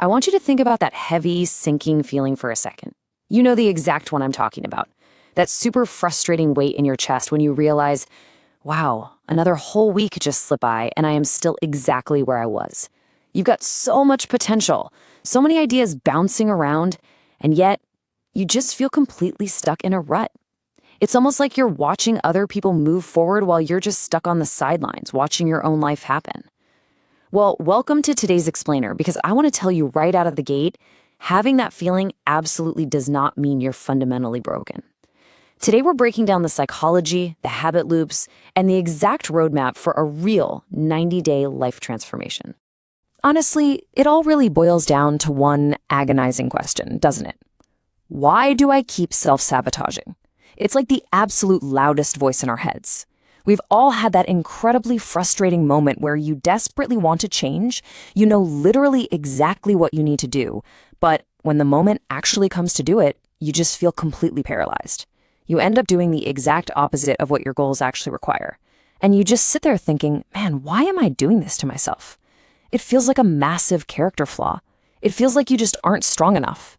I want you to think about that heavy, sinking feeling for a second. You know the exact one I'm talking about. That super frustrating weight in your chest when you realize, wow, another whole week just slipped by and I am still exactly where I was. You've got so much potential, so many ideas bouncing around, and yet you just feel completely stuck in a rut. It's almost like you're watching other people move forward while you're just stuck on the sidelines, watching your own life happen. Well, welcome to today's explainer, because I want to tell you right out of the gate, having that feeling absolutely does not mean you're fundamentally broken. Today, we're breaking down the psychology, the habit loops, and the exact roadmap for a real 90-day life transformation. Honestly, it all really boils down to one agonizing question, doesn't it? Why do I keep self-sabotaging? It's like the absolute loudest voice in our heads. We've all had that incredibly frustrating moment where you desperately want to change, you know literally exactly what you need to do, but when the moment actually comes to do it, you just feel completely paralyzed. You end up doing the exact opposite of what your goals actually require. And you just sit there thinking, man, why am I doing this to myself? It feels like a massive character flaw. It feels like you just aren't strong enough.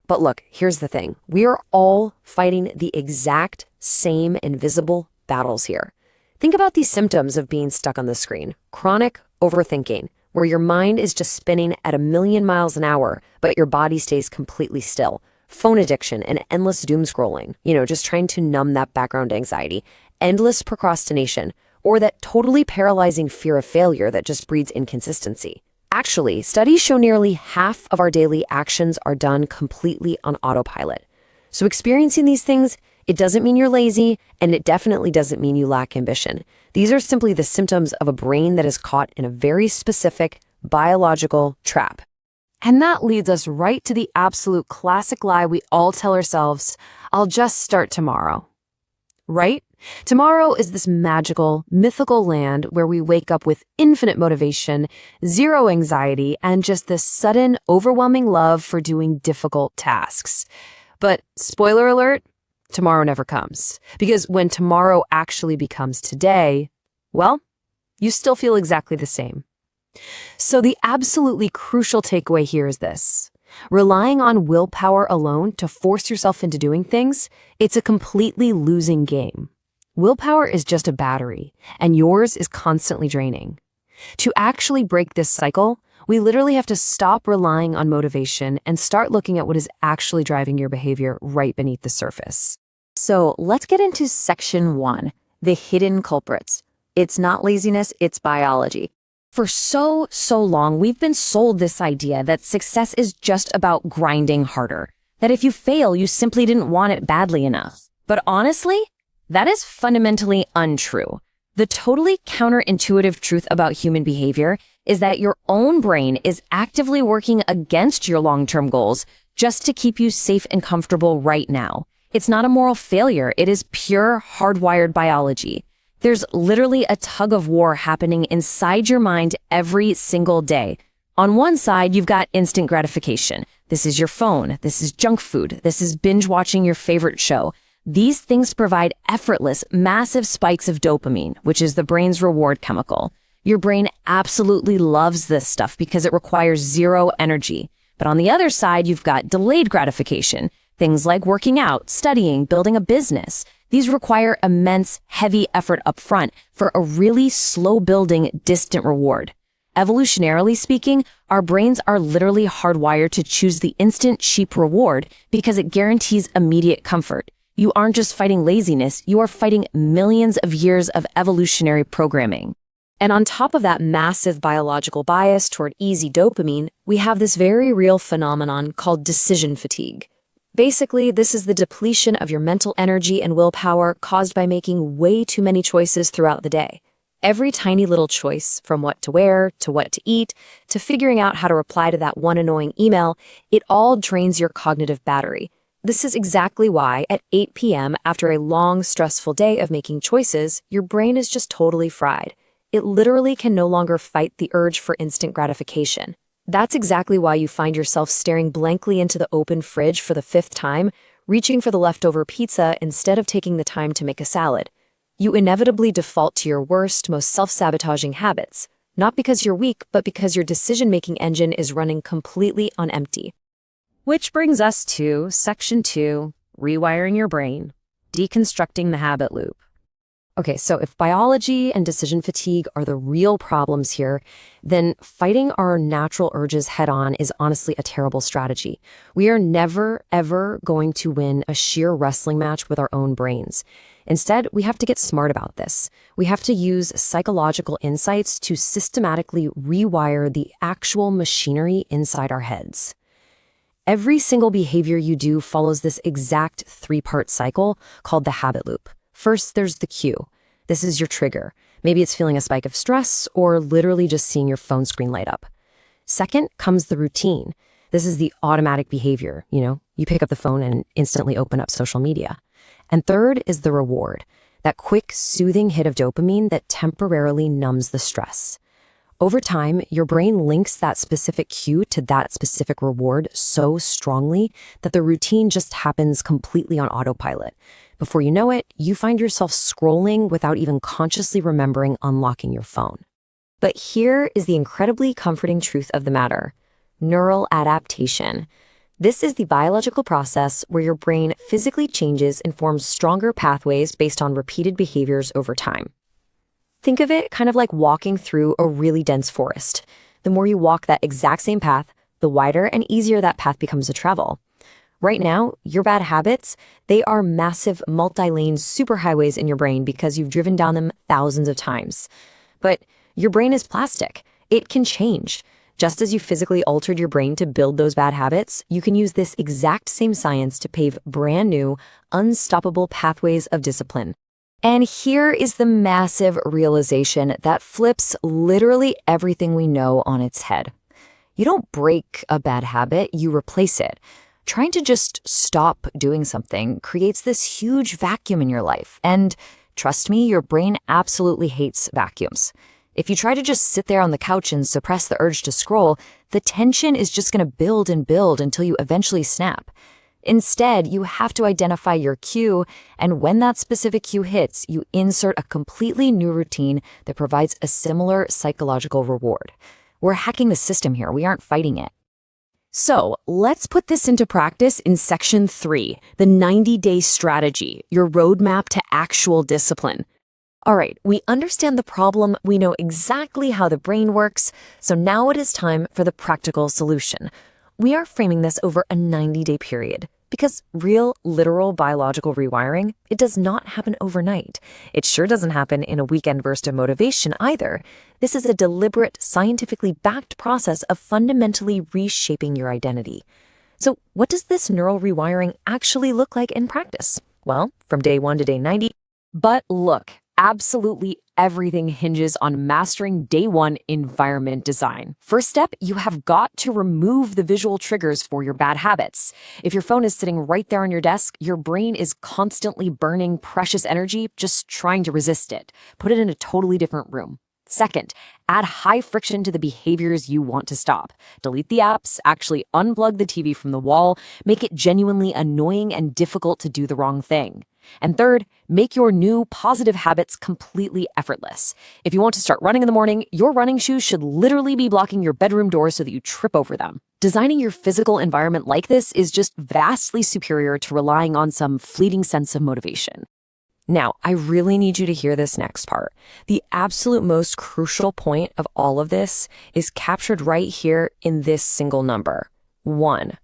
But look, here's the thing. We are all fighting the exact same invisible battles here. Think about these symptoms of being stuck on the screen. Chronic overthinking, where your mind is just spinning at 1,000,000 miles an hour, but your body stays completely still. Phone addiction and endless doom scrolling, just trying to numb that background anxiety. Endless procrastination, or that totally paralyzing fear of failure that just breeds inconsistency. Actually, studies show nearly half of our daily actions are done completely on autopilot. So experiencing these things, it doesn't mean you're lazy, and it definitely doesn't mean you lack ambition. These are simply the symptoms of a brain that is caught in a very specific biological trap. And that leads us right to the absolute classic lie we all tell ourselves, I'll just start tomorrow. Right? Tomorrow is this magical, mythical land where we wake up with infinite motivation, zero anxiety, and just this sudden, overwhelming love for doing difficult tasks. But spoiler alert, tomorrow never comes. Because when tomorrow actually becomes today, well, you still feel exactly the same. So the absolutely crucial takeaway here is this. Relying on willpower alone to force yourself into doing things, it's a completely losing game. Willpower is just a battery, and yours is constantly draining. To actually break this cycle, we literally have to stop relying on motivation and start looking at what is actually driving your behavior right beneath the surface. So let's get into section 1, the hidden culprits. It's not laziness, it's biology. For so long, we've been sold this idea that success is just about grinding harder, that if you fail, you simply didn't want it badly enough. But honestly, that is fundamentally untrue. The totally counterintuitive truth about human behavior is that your own brain is actively working against your long-term goals just to keep you safe and comfortable right now. It's not a moral failure. It is pure hardwired biology. There's literally a tug of war happening inside your mind every single day. On one side, you've got instant gratification. This is your phone. This is junk food. This is binge watching your favorite show. These things provide effortless, massive spikes of dopamine, which is the brain's reward chemical. Your brain absolutely loves this stuff because it requires zero energy. But on the other side, you've got delayed gratification. Things like working out, studying, building a business. These require immense, heavy effort up front for a really slow-building, distant reward. Evolutionarily speaking, our brains are literally hardwired to choose the instant, cheap reward because it guarantees immediate comfort. You aren't just fighting laziness, you are fighting millions of years of evolutionary programming. And on top of that massive biological bias toward easy dopamine, we have this very real phenomenon called decision fatigue. Basically, this is the depletion of your mental energy and willpower caused by making way too many choices throughout the day. Every tiny little choice, from what to wear, to what to eat, to figuring out how to reply to that one annoying email, it all drains your cognitive battery. This is exactly why at 8 p.m., after a long, stressful day of making choices, your brain is just totally fried. It literally can no longer fight the urge for instant gratification. That's exactly why you find yourself staring blankly into the open fridge for the 5th time, reaching for the leftover pizza instead of taking the time to make a salad. You inevitably default to your worst, most self-sabotaging habits. Not because you're weak, but because your decision-making engine is running completely on empty. Which brings us to Section 2, rewiring your brain, deconstructing the habit loop. Okay, so if biology and decision fatigue are the real problems here, then fighting our natural urges head-on is honestly a terrible strategy. We are never, ever going to win a sheer wrestling match with our own brains. Instead, we have to get smart about this. We have to use psychological insights to systematically rewire the actual machinery inside our heads. Every single behavior you do follows this exact three-part cycle called the habit loop. First, there's the cue. This is your trigger. Maybe it's feeling a spike of stress or literally just seeing your phone screen light up. Second comes the routine. This is the automatic behavior. You pick up the phone and instantly open up social media. And third is the reward, that quick, soothing hit of dopamine that temporarily numbs the stress. Over time, your brain links that specific cue to that specific reward so strongly that the routine just happens completely on autopilot. Before you know it, you find yourself scrolling without even consciously remembering unlocking your phone. But here is the incredibly comforting truth of the matter: neural adaptation. This is the biological process where your brain physically changes and forms stronger pathways based on repeated behaviors over time. Think of it kind of like walking through a really dense forest. The more you walk that exact same path, the wider and easier that path becomes to travel. Right now, your bad habits, they are massive multi-lane superhighways in your brain because you've driven down them thousands of times. But your brain is plastic. It can change. Just as you physically altered your brain to build those bad habits, you can use this exact same science to pave brand new, unstoppable pathways of discipline. And here is the massive realization that flips literally everything we know on its head. You don't break a bad habit, you replace it. Trying to just stop doing something creates this huge vacuum in your life. And trust me, your brain absolutely hates vacuums. If you try to just sit there on the couch and suppress the urge to scroll, the tension is just going to build and build until you eventually snap. Instead, you have to identify your cue, and when that specific cue hits, you insert a completely new routine that provides a similar psychological reward. We're hacking the system here, we aren't fighting it. So, let's put this into practice in Section 3, the 90-day strategy, your roadmap to actual discipline. All right, we understand the problem, we know exactly how the brain works, so now it is time for the practical solution. We are framing this over a 90-day period. Because real, literal biological rewiring, it does not happen overnight. It sure doesn't happen in a weekend burst of motivation either. This is a deliberate, scientifically backed process of fundamentally reshaping your identity. So what does this neural rewiring actually look like in practice? Well, from day 1 to day 90. But look, absolutely everything hinges on mastering day 1 environment design. First step, you have got to remove the visual triggers for your bad habits. If your phone is sitting right there on your desk, your brain is constantly burning precious energy just trying to resist it. Put it in a totally different room. Second, add high friction to the behaviors you want to stop. Delete the apps, actually unplug the TV from the wall, make it genuinely annoying and difficult to do the wrong thing. And third, make your new positive habits completely effortless. If you want to start running in the morning, your running shoes should literally be blocking your bedroom door so that you trip over them. Designing your physical environment like this is just vastly superior to relying on some fleeting sense of motivation. Now, I really need you to hear this next part. The absolute most crucial point of all of this is captured right here in this single number: 1.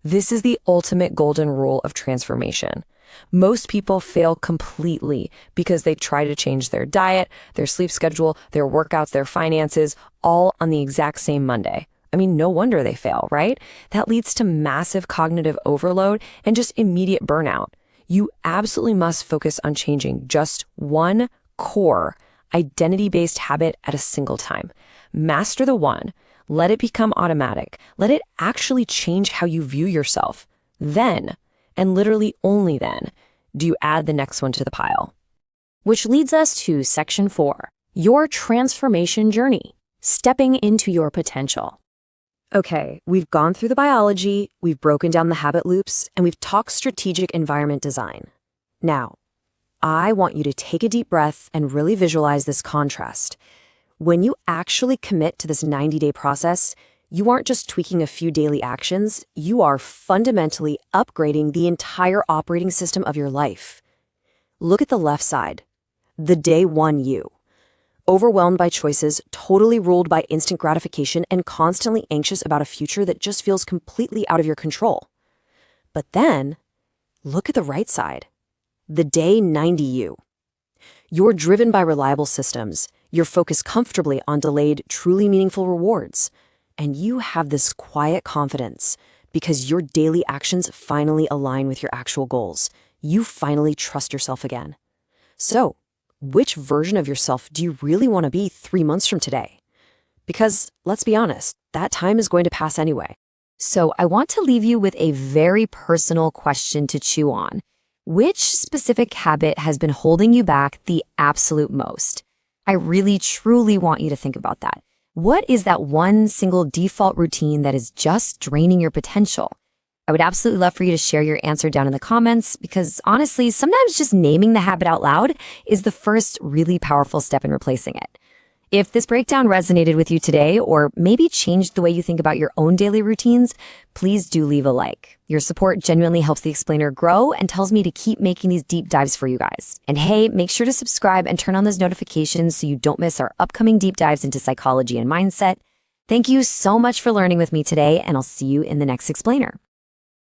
This is the ultimate golden rule of transformation. Most people fail completely because they try to change their diet, their sleep schedule, their workouts, their finances, all on the exact same Monday. I mean, no wonder they fail, right? That leads to massive cognitive overload and just immediate burnout. You absolutely must focus on changing just one core identity-based habit at a single time. Master the one. Let it become automatic. Let it actually change how you view yourself. Then, and literally only then, do you add the next one to the pile. Which leads us to Section 4, your transformation journey, stepping into your potential. Okay, we've gone through the biology, we've broken down the habit loops, and we've talked strategic environment design. Now, I want you to take a deep breath and really visualize this contrast. When you actually commit to this 90-day process, you aren't just tweaking a few daily actions, you are fundamentally upgrading the entire operating system of your life. Look at the left side, the day one you. Overwhelmed by choices, totally ruled by instant gratification, and constantly anxious about a future that just feels completely out of your control. But then, look at the right side, the day 90 you. You're driven by reliable systems, you're focused comfortably on delayed, truly meaningful rewards, and you have this quiet confidence because your daily actions finally align with your actual goals. You finally trust yourself again. So, which version of yourself do you really want to be 3 months from today? Because, let's be honest, that time is going to pass anyway. So I want to leave you with a very personal question to chew on. Which specific habit has been holding you back the absolute most? I really, truly want you to think about that. What is that one single default routine that is just draining your potential? I would absolutely love for you to share your answer down in the comments because honestly, sometimes just naming the habit out loud is the first really powerful step in replacing it. If this breakdown resonated with you today or maybe changed the way you think about your own daily routines, please do leave a like. Your support genuinely helps the explainer grow and tells me to keep making these deep dives for you guys. And hey, make sure to subscribe and turn on those notifications so you don't miss our upcoming deep dives into psychology and mindset. Thank you so much for learning with me today, and I'll see you in the next explainer.